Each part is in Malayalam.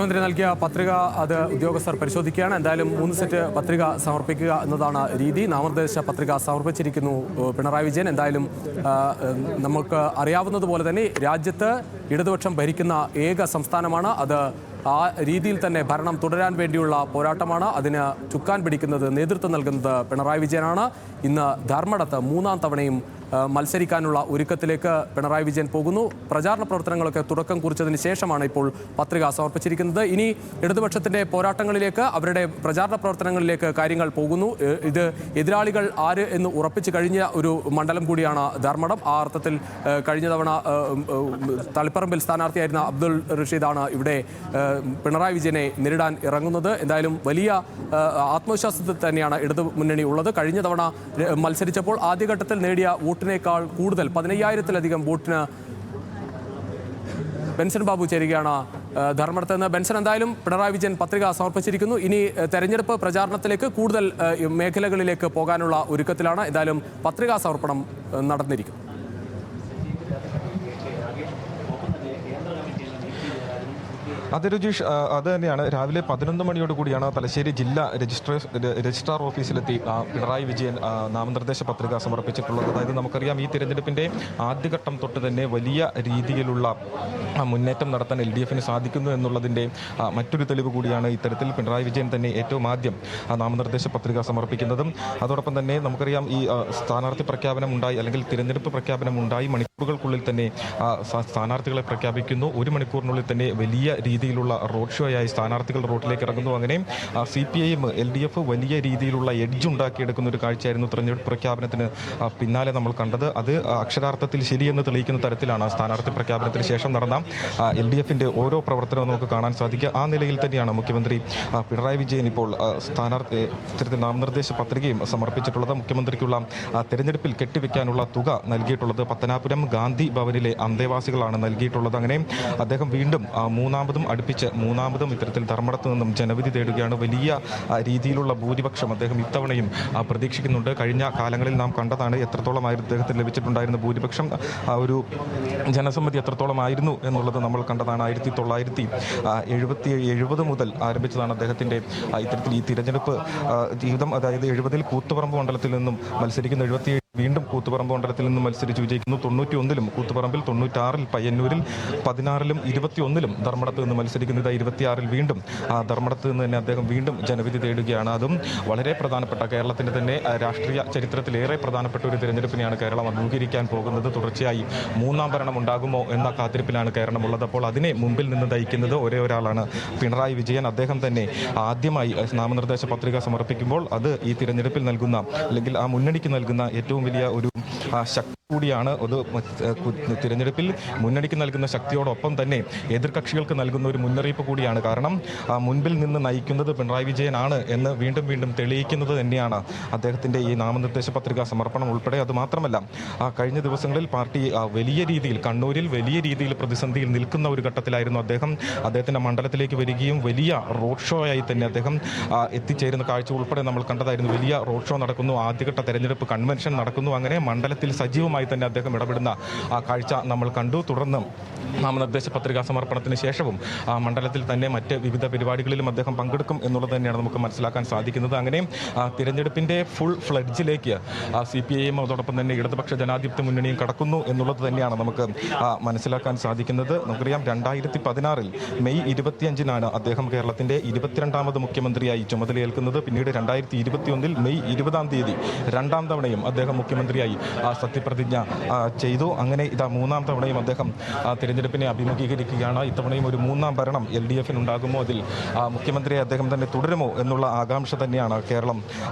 മുഖ്യമന്ത്രി നൽകിയ പത്രിക അത് ഉദ്യോഗസ്ഥർ പരിശോധിക്കുകയാണ്. എന്തായാലും 3 സെറ്റ് പത്രിക സമർപ്പിക്കുക എന്നതാണ് രീതി. നാമനിർദ്ദേശ പത്രിക സമർപ്പിച്ചിരിക്കുന്നു പിണറായി വിജയൻ. എന്തായാലും നമുക്ക് അറിയാവുന്നതുപോലെ തന്നെ രാജ്യത്ത് ഇടതുപക്ഷം ഭരിക്കുന്ന ഏക സംസ്ഥാനമാണ്. അത് ആ രീതിയിൽ തന്നെ ഭരണം തുടരാൻ വേണ്ടിയുള്ള പോരാട്ടമാണ്. അതിന് ചുക്കാൻ പിടിക്കുന്നത്, നേതൃത്വം നൽകുന്നത് പിണറായി വിജയനാണ്. ഇന്ന് ധർമ്മടത്ത് 3ാം തവണയും മത്സരിക്കാനുള്ള ഒരുക്കത്തിലേക്ക് പിണറായി വിജയൻ പോകുന്നു. പ്രചാരണ പ്രവർത്തനങ്ങളൊക്കെ തുടക്കം കുറിച്ചതിന് ശേഷമാണ് ഇപ്പോൾ പത്രിക സമർപ്പിച്ചിരിക്കുന്നത്. ഇനി ഇടതുപക്ഷത്തിന്റെ പോരാട്ടങ്ങളിലേക്ക്, അവരുടെ പ്രചാരണ പ്രവർത്തനങ്ങളിലേക്ക് കാര്യങ്ങൾ പോകുന്നു. ഇത് എതിരാളികൾ ആര് എന്ന് ഉറപ്പിച്ചു കഴിഞ്ഞ ഒരു മണ്ഡലം കൂടിയാണ് ധർമ്മടം. ആ അർത്ഥത്തിൽ കഴിഞ്ഞ തവണ തളിപ്പറമ്പിൽ സ്ഥാനാർത്ഥിയായിരുന്ന അബ്ദുൾ റഷീദാണ് ഇവിടെ പിണറായി വിജയനെ നേരിടാൻ ഇറങ്ങുന്നത്. എന്തായാലും വലിയ ആത്മവിശ്വാസത്തിൽ തന്നെയാണ് ഇടതു മുന്നണി ഉള്ളത്. കഴിഞ്ഞ തവണ മത്സരിച്ചപ്പോൾ ആദ്യഘട്ടത്തിൽ നേടിയ വോട്ടിനേക്കാൾ കൂടുതൽ 15,000-ലധികം വോട്ടിന് ബെൻസൺ ബാബു ചേരുകയാണ് ധർമ്മടത്ത് നിന്ന്. ബെൻസൺ, എന്തായാലും പിണറായി വിജയൻ പത്രിക സമർപ്പിച്ചിരിക്കുന്നു. ഇനി തെരഞ്ഞെടുപ്പ് പ്രചാരണത്തിലേക്ക് കൂടുതൽ മേഖലകളിലേക്ക് പോകാനുള്ള ഒരുക്കത്തിലാണ്. എന്തായാലും പത്രികാ സമർപ്പണം നടന്നിരിക്കും. അതെ രുജീഷ്, അത് തന്നെയാണ്. രാവിലെ 11 മണിയോടുകൂടിയാണ് തലശ്ശേരി ജില്ലാ രജിസ്ട്രാർ ഓഫീസിലെത്തി പിണറായി വിജയൻ നാമനിർദ്ദേശ പത്രിക സമർപ്പിച്ചിട്ടുള്ളത്. അതായത് നമുക്കറിയാം, ഈ തിരഞ്ഞെടുപ്പിൻ്റെ ആദ്യഘട്ടം തൊട്ട് തന്നെ വലിയ രീതിയിലുള്ള മുന്നേറ്റം നടത്താൻ LDFന് സാധിക്കുന്നു എന്നുള്ളതിൻ്റെ മറ്റൊരു തെളിവ് കൂടിയാണ് ഇത്തരത്തിൽ പിണറായി വിജയൻ തന്നെ ഏറ്റവും ആദ്യം നാമനിർദ്ദേശ പത്രിക സമർപ്പിക്കുന്നതും. അതോടൊപ്പം തന്നെ നമുക്കറിയാം, ഈ സ്ഥാനാർത്ഥി പ്രഖ്യാപനം ഉണ്ടായി, അല്ലെങ്കിൽ തിരഞ്ഞെടുപ്പ് പ്രഖ്യാപനം ഉണ്ടായി മണിക്കൂറുകൾക്കുള്ളിൽ തന്നെ സ്ഥാനാർത്ഥികളെ പ്രഖ്യാപിക്കുന്നു. 1 മണിക്കൂറിനുള്ളിൽ തന്നെ വലിയ രീതിയിലുള്ള റോഡ് ഷോ ആയി സ്ഥാനാർത്ഥികൾ റോഡിലേക്ക് ഇറങ്ങുന്നു. അങ്ങനെ CPIM LDF വലിയ രീതിയിലുള്ള എഡ്ജ് ഉണ്ടാക്കിയെടുക്കുന്ന ഒരു കാഴ്ചയായിരുന്നു തെരഞ്ഞെടുപ്പ് പ്രഖ്യാപനത്തിന് പിന്നാലെ നമ്മൾ കണ്ടത്. അത് അക്ഷരാർത്ഥത്തിൽ ശരിയെന്ന് തെളിയിക്കുന്ന തരത്തിലാണ് സ്ഥാനാർത്ഥി പ്രഖ്യാപനത്തിന് ശേഷം നടന്ന LDFന്റെ ഓരോ പ്രവർത്തനവും നമുക്ക് കാണാൻ സാധിക്കുക. ആ നിലയിൽ തന്നെയാണ് മുഖ്യമന്ത്രി പിണറായി വിജയൻ ഇപ്പോൾ ഇത്തരത്തിൽ നാമനിർദ്ദേശ പത്രികയും സമർപ്പിച്ചിട്ടുള്ളത്. മുഖ്യമന്ത്രിക്കുള്ള തെരഞ്ഞെടുപ്പിൽ കെട്ടിവെക്കാനുള്ള തുക നൽകിയിട്ടുള്ളത് പത്തനാപുരം ഗാന്ധി ഭവനിലെ അന്തേവാസികളാണ് നൽകിയിട്ടുള്ളത്. അങ്ങനെ അദ്ദേഹം വീണ്ടും മൂന്നാമതും ഇത്തരത്തിൽ ധർമ്മടത്ത് നിന്നും ജനവിധി തേടുകയാണ്. വലിയ രീതിയിലുള്ള ഭൂരിപക്ഷം അദ്ദേഹം ഇത്തവണയും പ്രതീക്ഷിക്കുന്നുണ്ട്. കഴിഞ്ഞ കാലങ്ങളിൽ നാം കണ്ടതാണ് എത്രത്തോളമായിരുന്നു അദ്ദേഹത്തിന് ലഭിച്ചിട്ടുണ്ടായിരുന്ന ഭൂരിപക്ഷം, ഒരു ജനസമ്മതി എത്രത്തോളമായിരുന്നു എന്നുള്ളത് നമ്മൾ കണ്ടതാണ്. 1970 മുതൽ ആരംഭിച്ചതാണ് അദ്ദേഹത്തിൻ്റെ ഇത്തരത്തിൽ ഈ തിരഞ്ഞെടുപ്പ് ജീവിതം. അതായത് 70-ൽ കൂത്തുപറമ്പ് മണ്ഡലത്തിൽ നിന്നും മത്സരിക്കുന്ന, 77 വീണ്ടും കൂത്തുപറമ്പ് മണ്ഡലത്തിൽ നിന്നും മത്സരിച്ച് വിജയിക്കുന്നു. 91-ലും കൂത്തുപറമ്പിൽ, 96-ൽ പയ്യന്നൂരിൽ, 16-ലും 21-ലും ധർമ്മടത്ത് നിന്ന് മത്സരിക്കുന്നു. 26-ൽ വീണ്ടും ധർമ്മടത്ത് നിന്ന് തന്നെ അദ്ദേഹം വീണ്ടും ജനവിധി തേടുകയാണ്. അതും വളരെ പ്രധാനപ്പെട്ട, കേരളത്തിൻ്റെ തന്നെ രാഷ്ട്രീയ ചരിത്രത്തിലേറെ പ്രധാനപ്പെട്ട ഒരു തിരഞ്ഞെടുപ്പിനെയാണ് കേരളം അഭിമുഖീകരിക്കാൻ പോകുന്നത്. തുടർച്ചയായി 3ാം ഭരണം ഉണ്ടാകുമോ എന്ന കാത്തിരിപ്പിലാണ് കേരളമുള്ളത്. അപ്പോൾ അതിനെ മുമ്പിൽ നിന്ന് നയിക്കുന്നത് ഒരേ ഒരാളാണ്, പിണറായി വിജയൻ. അദ്ദേഹം തന്നെ ആദ്യമായി നാമനിർദ്ദേശ പത്രിക സമർപ്പിക്കുമ്പോൾ അത് ഈ തിരഞ്ഞെടുപ്പിൽ നൽകുന്ന, അല്ലെങ്കിൽ ആ മുന്നണിക്ക് നൽകുന്ന ഏറ്റവും വലിയ ഒരു ശക്തി കൂടിയാണ്. അത് തിരഞ്ഞെടുപ്പിൽ മുന്നണിക്ക് നൽകുന്ന ശക്തിയോടൊപ്പം തന്നെ എതിർകക്ഷികൾക്ക് നൽകുന്ന ഒരു മുന്നറിയിപ്പ് കൂടിയാണ്. കാരണം മുൻപിൽ നിന്ന് നയിക്കുന്നത് പിണറായി വിജയനാണ് എന്ന് വീണ്ടും വീണ്ടും തെളിയിക്കുന്നത് തന്നെയാണ് അദ്ദേഹത്തിൻ്റെ ഈ നാമനിർദ്ദേശ പത്രിക സമർപ്പണം ഉൾപ്പെടെ. അതുമാത്രമല്ല, കഴിഞ്ഞ ദിവസങ്ങളിൽ പാർട്ടി വലിയ രീതിയിൽ, കണ്ണൂരിൽ വലിയ രീതിയിൽ പ്രതിസന്ധിയിൽ നിൽക്കുന്ന ഒരു ഘട്ടത്തിലായിരുന്നു അദ്ദേഹം. അദ്ദേഹത്തിൻ്റെ മണ്ഡലത്തിലേക്ക് വരികയും വലിയ റോഡ് ഷോ ആയി തന്നെ അദ്ദേഹം എത്തിച്ചേരുന്ന കാഴ്ച ഉൾപ്പെടെ നമ്മൾ കണ്ടതായിരുന്നു. വലിയ റോഡ് ഷോ നടക്കുന്നു, ആദ്യഘട്ട തെരഞ്ഞെടുപ്പ് കൺവെൻഷൻ നടക്കുന്നു. അങ്ങനെ മണ്ഡലത്തിൽ സജീവമായി തന്നെ അദ്ദേഹം ഇടപെടുന്ന കാഴ്ച നമ്മൾ കണ്ടു. തുടർന്ന് നാമനിർദ്ദേശ പത്രികാ സമർപ്പണത്തിന് ശേഷവും മണ്ഡലത്തിൽ തന്നെ മറ്റ് വിവിധ പരിപാടികളിലും അദ്ദേഹം പങ്കെടുക്കും എന്നുള്ളത് തന്നെയാണ് നമുക്ക് മനസ്സിലാക്കാൻ സാധിക്കുന്നത്. അങ്ങനെ തിരഞ്ഞെടുപ്പിൻ്റെ ഫുൾ ഫ്ലഡ്ജിലേക്ക് CPIM അതോടൊപ്പം തന്നെ ഇടതുപക്ഷ ജനാധിപത്യ മുന്നണിയും കടക്കുന്നു എന്നുള്ളത് തന്നെയാണ് നമുക്ക് മനസ്സിലാക്കാൻ സാധിക്കുന്നത്. നമുക്കറിയാം, 2016-ൽ മെയ് 25-നാണ് അദ്ദേഹം കേരളത്തിൻ്റെ 22ാമത് മുഖ്യമന്ത്രിയായി ചുമതലയേൽക്കുന്നത്. പിന്നീട് 2021-ൽ മെയ് 20-ാം തീയതി 2ാം തവണയും അദ്ദേഹം മുഖ്യമന്ത്രിയായി സത്യപ്രതിജ്ഞ ചെയ്തു. അങ്ങനെ 3ാം തവണയും അദ്ദേഹം തിരഞ്ഞെടുപ്പിനെ അഭിമുഖീകരിക്കുകയാണ്. ഇത്തവണയും ഒരു 3ാം ഭരണം LDFന് ഉണ്ടാകുമോ, അതിൽ മുഖ്യമന്ത്രിയെ അദ്ദേഹം തന്നെ തുടരുമോ എന്നുള്ള ആകാംക്ഷ തന്നെയാണ് കേരളം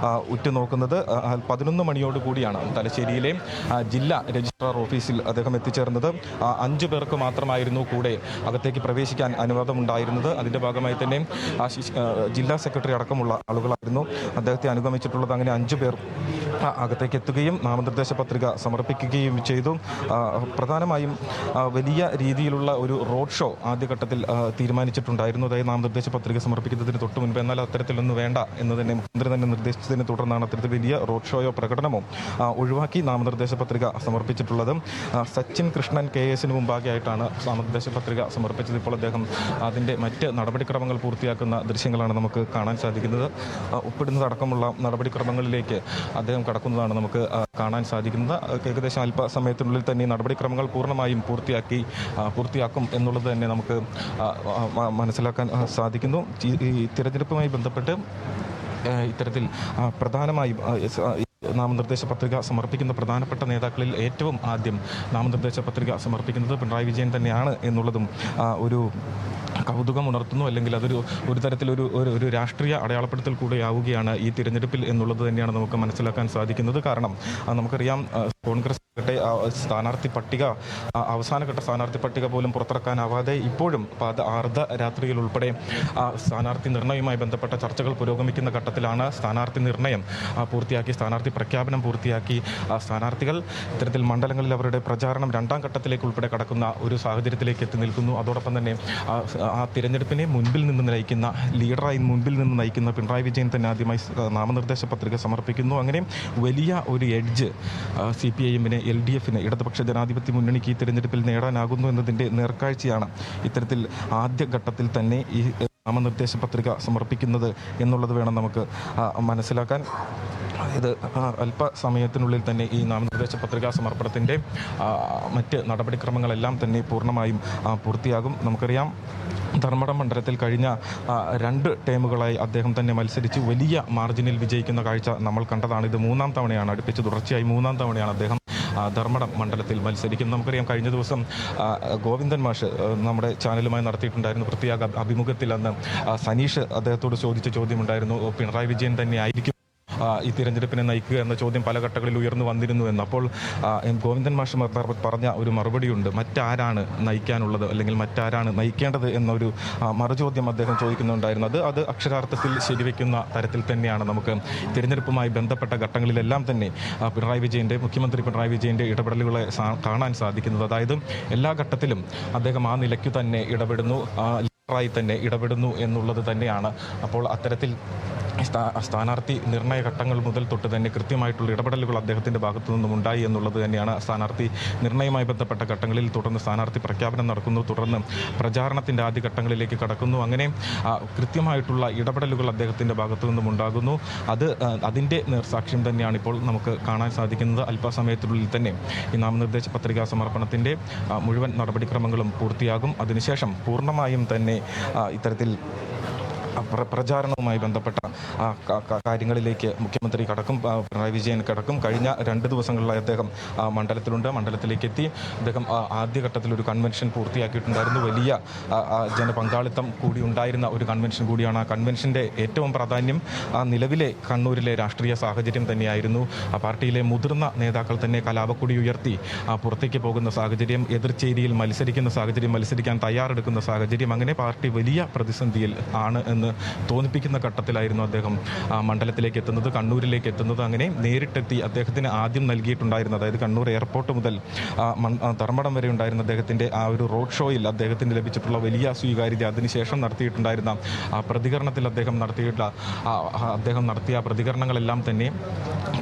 ഉറ്റുനോക്കുന്നത്. 11 മണിയോടുകൂടിയാണ് തലശ്ശേരിയിലെ ജില്ലാ രജിസ്ട്രാർ ഓഫീസിൽ അദ്ദേഹം എത്തിച്ചേർന്നത്. 5 പേർക്ക് മാത്രമായിരുന്നു കൂടെ അകത്തേക്ക് പ്രവേശിക്കാൻ അനുവാദമുണ്ടായിരുന്നത്. അതിൻ്റെ ഭാഗമായി തന്നെ ജില്ലാ സെക്രട്ടറി അടക്കമുള്ള ആളുകളായിരുന്നു അദ്ദേഹത്തെ അനുഗമിച്ചിട്ടുള്ളത്. അങ്ങനെ 5 പേർ അകത്തേക്ക് എത്തുകയും നാമനിർദ്ദേശ പത്രിക സമർപ്പിക്കുകയും ചെയ്തു. പ്രധാനമായും വലിയ രീതിയിലുള്ള ഒരു റോഡ് ഷോ ആദ്യഘട്ടത്തിൽ തീരുമാനിച്ചിട്ടുണ്ടായിരുന്നു, അതായത് നാമനിർദ്ദേശ പത്രിക സമർപ്പിക്കുന്നതിന് തൊട്ട് മുൻപ്. എന്നാൽ അത്തരത്തിലൊന്നും വേണ്ട എന്ന് തന്നെ മുഖ്യമന്ത്രി തന്നെ നിർദ്ദേശിച്ചതിനെ തുടർന്നാണ് അത്തരത്തിൽ വലിയ റോഡ് ഷോയോ പ്രകടനമോ ഒഴിവാക്കി നാമനിർദ്ദേശ പത്രിക സമർപ്പിച്ചിട്ടുള്ളത്. സച്ചിൻ കൃഷ്ണൻ KS മുമ്പാകെ ആയിട്ടാണ് നാമനിർദ്ദേശ പത്രിക സമർപ്പിച്ചത്. ഇപ്പോൾ അദ്ദേഹം അതിൻ്റെ മറ്റ് നടപടിക്രമങ്ങൾ പൂർത്തിയാക്കുന്ന ദൃശ്യങ്ങളാണ് നമുക്ക് കാണാൻ സാധിക്കുന്നത്. ഒപ്പിടുന്നതടക്കമുള്ള നടപടിക്രമങ്ങളിലേക്ക് അദ്ദേഹം കടക്കുന്നതാണ് നമുക്ക് കാണാൻ സാധിക്കുന്നത്. ഏകദേശം അല്പസമയത്തിനുള്ളിൽ തന്നെ നടപടിക്രമങ്ങൾ പൂർണ്ണമായും പൂർത്തിയാക്കും എന്നുള്ളത് തന്നെ നമുക്ക് മനസ്സിലാക്കാൻ സാധിക്കുന്നു. ഈ തിരഞ്ഞെടുപ്പുമായി ബന്ധപ്പെട്ട് ഇത്തരത്തിൽ പ്രധാനമായും നാമനിർദ്ദേശ പത്രിക സമർപ്പിക്കുന്ന പ്രധാനപ്പെട്ട നേതാക്കളിൽ ഏറ്റവും ആദ്യം നാമനിർദ്ദേശ പത്രിക സമർപ്പിക്കുന്നത് പിണറായി വിജയൻ തന്നെയാണ് എന്നുള്ളതും ഒരു കൗതുകം ഉണർത്തുന്നു. അല്ലെങ്കിൽ അതൊരു തരത്തിലൊരു ഒരു രാഷ്ട്രീയ അടയാളപ്പെടുത്തൽ കൂടെയാവുകയാണ് ഈ തിരഞ്ഞെടുപ്പിൽ എന്നുള്ളത് തന്നെയാണ് നമുക്ക് മനസ്സിലാക്കാൻ സാധിക്കുന്നത്. കാരണം നമുക്കറിയാം, കോൺഗ്രസ് സ്ഥാനാർത്ഥി പട്ടിക, അവസാനഘട്ട സ്ഥാനാർത്ഥി പട്ടിക പോലും പുറത്തിറക്കാനാവാതെ ഇപ്പോഴും അർദ്ധരാത്രിയിൽ ഉൾപ്പെടെ സ്ഥാനാർത്ഥി നിർണയവുമായി ബന്ധപ്പെട്ട ചർച്ചകൾ പുരോഗമിക്കുന്ന ഘട്ടത്തിലാണ്. സ്ഥാനാർത്ഥി നിർണയം പൂർത്തിയാക്കി, സ്ഥാനാർത്ഥി പ്രഖ്യാപനം പൂർത്തിയാക്കി, സ്ഥാനാർത്ഥികൾ ഇത്തരത്തിൽ മണ്ഡലങ്ങളിൽ അവരുടെ പ്രചാരണം രണ്ടാം ഘട്ടത്തിലേക്ക് ഉൾപ്പെടെ കടക്കുന്ന ഒരു സാഹചര്യത്തിലേക്ക് എത്തി നിൽക്കുന്നു. അതോടൊപ്പം തന്നെ ആ തിരഞ്ഞെടുപ്പിനെ ലീഡറായി മുൻപിൽ നിന്ന് നയിക്കുന്ന പിണറായി വിജയൻ തന്നെ ആദ്യമായി നാമനിർദ്ദേശ പത്രിക സമർപ്പിക്കുന്നു. അങ്ങനെ വലിയ ഒരു എഡ്ജ് CPIM-ന്, LDF-ന്, ഇടതുപക്ഷ ജനാധിപത്യ മുന്നണിക്ക് ഈ തിരഞ്ഞെടുപ്പിൽ നേടാനാകുന്നു എന്നതിൻ്റെ നേർക്കാഴ്ചയാണ് ഇത്തരത്തിൽ ആദ്യഘട്ടത്തിൽ തന്നെ ഈ നാമനിർദ്ദേശ പത്രിക സമർപ്പിക്കുന്നത് എന്നുള്ളത് വേണം നമുക്ക് മനസ്സിലാക്കാൻ. അതായത് അല്പസമയത്തിനുള്ളിൽ തന്നെ ഈ നാമനിർദ്ദേശ പത്രികാ സമർപ്പണത്തിൻ്റെ മറ്റ് നടപടിക്രമങ്ങളെല്ലാം തന്നെ പൂർണ്ണമായും പൂർത്തിയാകും. നമുക്കറിയാം, ധർമ്മടം മണ്ഡലത്തിൽ കഴിഞ്ഞ 2 ടേമുകളായി അദ്ദേഹം തന്നെ മത്സരിച്ച് വലിയ മാർജിനിൽ വിജയിക്കുന്ന കാഴ്ച നമ്മൾ കണ്ടതാണ്. ഇത് 3-ാം തവണയാണ്, അടുപ്പിച്ച് തുടർച്ചയായി 3-ാം തവണയാണ് അദ്ദേഹം ധർമ്മടം മണ്ഡലത്തിൽ മത്സരിക്കുന്നത്. നമുക്കറിയാം, കഴിഞ്ഞ ദിവസം ഗോവിന്ദൻ മാഷ് നമ്മുടെ ചാനലുമായി നടത്തിയിട്ടുണ്ടായിരുന്നു പ്രത്യേക അഭിമുഖത്തിൽ. അന്ന് സനീഷ് അദ്ദേഹത്തോട് ചോദിച്ച ചോദ്യമുണ്ടായിരുന്നു, പിണറായി വിജയൻ തന്നെ ആയിരിക്കും ഈ തിരഞ്ഞെടുപ്പിനെ നയിക്കുക എന്ന ചോദ്യം പല ഘട്ടങ്ങളിൽ ഉയർന്നു വന്നിരുന്നു എന്ന്. അപ്പോൾ ഗോവിന്ദൻ മാഷ് പറഞ്ഞ ഒരു മറുപടിയുണ്ട്, മറ്റാരാണ് നയിക്കാനുള്ളത് അല്ലെങ്കിൽ മറ്റാരാണ് നയിക്കേണ്ടത് എന്നൊരു മറുചോദ്യം അദ്ദേഹം ചോദിക്കുന്നുണ്ടായിരുന്നു. അത് അക്ഷരാർത്ഥത്തിൽ ശരിവെക്കുന്ന തരത്തിൽ തന്നെയാണ് നമുക്ക് തിരഞ്ഞെടുപ്പുമായി ബന്ധപ്പെട്ട ഘട്ടങ്ങളിലെല്ലാം തന്നെ മുഖ്യമന്ത്രി പിണറായി വിജയൻ്റെ ഇടപെടലുകളെ കാണാൻ സാധിക്കുന്നത്. അതായത് എല്ലാ ഘട്ടത്തിലും അദ്ദേഹം ആ നിലയ്ക്കു തന്നെ ഇടപെടുന്നു, ലീഡറായി തന്നെ ഇടപെടുന്നു എന്നുള്ളത് തന്നെയാണ്. അപ്പോൾ അത്തരത്തിൽ സ്ഥാനാർത്ഥി നിർണയ ഘട്ടങ്ങൾ മുതൽ തൊട്ട് തന്നെ കൃത്യമായിട്ടുള്ള ഇടപെടലുകൾ അദ്ദേഹത്തിൻ്റെ ഭാഗത്തു നിന്നും ഉണ്ടായി എന്നുള്ളത് തന്നെയാണ്. സ്ഥാനാർത്ഥി നിർണയവുമായി ബന്ധപ്പെട്ട ഘട്ടങ്ങളിൽ തുടർന്ന് സ്ഥാനാർത്ഥി പ്രഖ്യാപനം നടക്കുന്നു, തുടർന്ന് പ്രചാരണത്തിൻ്റെ ആദ്യ ഘട്ടങ്ങളിലേക്ക് കടക്കുന്നു. അങ്ങനെ കൃത്യമായിട്ടുള്ള ഇടപെടലുകൾ അദ്ദേഹത്തിൻ്റെ ഭാഗത്തു നിന്നും ഉണ്ടാകുന്നു. അതിൻ്റെ നേർസാക്ഷ്യം തന്നെയാണ് ഇപ്പോൾ നമുക്ക് കാണാൻ സാധിക്കുന്നത്. അല്പസമയത്തിനുള്ളിൽ തന്നെ ഈ നാമനിർദ്ദേശ പത്രികാ സമർപ്പണത്തിൻ്റെ മുഴുവൻ നടപടിക്രമങ്ങളും പൂർത്തിയാകും. അതിനുശേഷം പൂർണ്ണമായും തന്നെ ഇത്തരത്തിൽ പ്രചാരണവുമായി ബന്ധപ്പെട്ട കാര്യങ്ങളിലേക്ക് മുഖ്യമന്ത്രി കടക്കും, പിണറായി വിജയൻ കടക്കും. കഴിഞ്ഞ 2 ദിവസങ്ങളിലായി അദ്ദേഹം മണ്ഡലത്തിലേക്ക് എത്തി. അദ്ദേഹം ആദ്യഘട്ടത്തിൽ ഒരു കൺവെൻഷൻ പൂർത്തിയാക്കിയിട്ടുണ്ടായിരുന്നു. വലിയ ജനപങ്കാളിത്തം കൂടി ഉണ്ടായിരുന്ന ഒരു കൺവെൻഷൻ കൂടിയാണ്. ആ കൺവെൻഷൻ്റെ ഏറ്റവും പ്രാധാന്യം നിലവിലെ കണ്ണൂരിലെ രാഷ്ട്രീയ സാഹചര്യം തന്നെയായിരുന്നു. പാർട്ടിയിലെ മുതിർന്ന നേതാക്കൾ തന്നെ കലാപക്കൊടി ഉയർത്തി പുറത്തേക്ക് പോകുന്ന സാഹചര്യം, എതിർചേരിയിൽ മത്സരിക്കാൻ തയ്യാറെടുക്കുന്ന സാഹചര്യം, അങ്ങനെ പാർട്ടി വലിയ പ്രതിസന്ധിയിൽ ആണ് എന്ന് തോന്നിപ്പിക്കുന്ന ഘട്ടത്തിലായിരുന്നു അദ്ദേഹം മണ്ഡലത്തിലേക്ക് എത്തുന്നത്, കണ്ണൂരിലേക്ക് എത്തുന്നത്. അങ്ങനെ നേരിട്ടെത്തി അദ്ദേഹത്തിന് ആദ്യം നൽകിയിട്ടുണ്ടായിരുന്നത്, അതായത് കണ്ണൂർ എയർപോർട്ട് മുതൽ ധർമ്മടം വരെ ഉണ്ടായിരുന്ന അദ്ദേഹത്തിൻ്റെ ആ ഒരു റോഡ് ഷോയിൽ അദ്ദേഹത്തിന് ലഭിച്ചിട്ടുള്ള വലിയ സ്വീകാര്യത, അതിനുശേഷം നടത്തിയിട്ടുണ്ടായിരുന്ന പ്രതികരണത്തിൽ അദ്ദേഹം നടത്തിയ പ്രതികരണങ്ങളെല്ലാം തന്നെ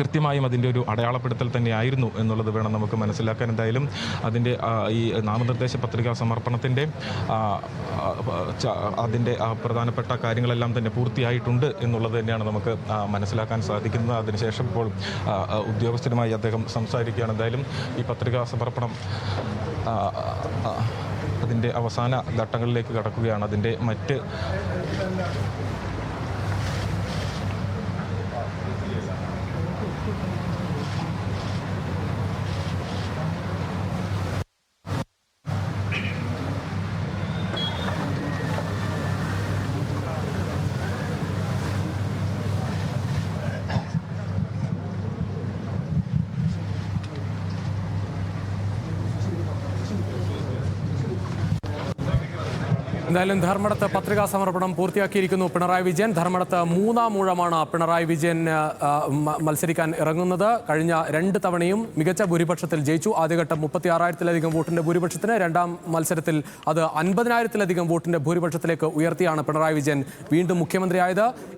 കൃത്യമായും അതിൻ്റെ ഒരു അടയാളപ്പെടുത്തൽ തന്നെയായിരുന്നു എന്നുള്ളത് വേണം നമുക്ക് മനസ്സിലാക്കാൻ. എന്തായാലും അതിൻ്റെ ഈ നാമനിർദ്ദേശ പത്രികാ സമർപ്പണത്തിൻ്റെ അതിൻ്റെ പ്രധാനപ്പെട്ട കാര്യങ്ങളെല്ലാം തന്നെ പൂർത്തിയായിട്ടുണ്ട് എന്നുള്ളത് തന്നെയാണ് നമുക്ക് മനസ്സിലാക്കാൻ സാധിക്കുന്നത്. അതിനുശേഷം ഇപ്പോൾ ഉദ്യോഗസ്ഥരുമായി അദ്ദേഹം സംസാരിക്കുകയാണ്. എന്തായാലും ഈ പത്രികാ സമർപ്പണം അതിൻ്റെ അവസാന ഘട്ടങ്ങളിലേക്ക് കടക്കുകയാണ്. അതിൻ്റെ മറ്റ് എന്തായാലും ധർമ്മടത്ത് പത്രികാ സമർപ്പണം പൂർത്തിയാക്കിയിരിക്കുന്നു പിണറായി വിജയൻ. ധർമ്മടത്ത് മൂന്നാം ഊഴമാണ് പിണറായി വിജയൻ മത്സരിക്കാൻ ഇറങ്ങുന്നത്. കഴിഞ്ഞ 2 തവണയും മികച്ച ഭൂരിപക്ഷത്തിൽ ജയിച്ചു. ആദ്യഘട്ടം 36,000-ലധികം വോട്ടിന്റെ ഭൂരിപക്ഷത്തിന്, രണ്ടാം മത്സരത്തിൽ അത് 50,000-ലധികം വോട്ടിന്റെ ഭൂരിപക്ഷത്തിലേക്ക് ഉയർത്തിയാണ് പിണറായി വിജയൻ വീണ്ടും മുഖ്യമന്ത്രിയായത്.